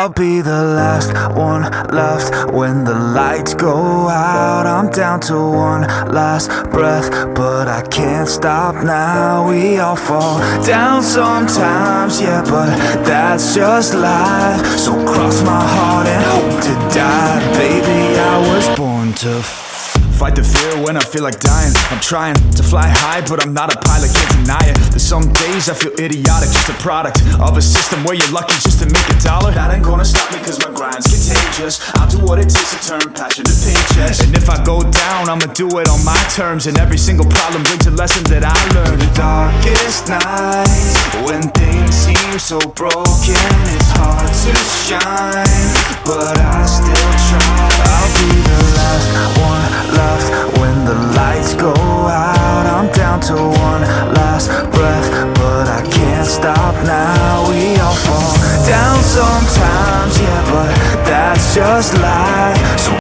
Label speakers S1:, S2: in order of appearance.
S1: I'll be the last one left when the lights go out. I'm down to one last breath, but I can't stop now. We all fall down sometimes, yeah, but that's just life. So cross my heart and hope to die. Baby, I was born to fight the fear when I feel like dying. I'm trying to fly high, but I'm not a pilot, can't deny it. There's some days I feel idiotic, just a product of a system where you're lucky just to make $1. That ain't gonna stop me cause my grind's contagious. I'll do what it takes to turn passion to paychecks. And if I go down, I'ma do it on my terms. And every single problem brings a lesson that I learned. The darkest nights, when things seem so broken, it's hard to shine, but I still try. I'll be the last one left when the lights go out. I'm down to one last breath, but I can't stop now. We all fall down sometimes, yeah, but that's just life. So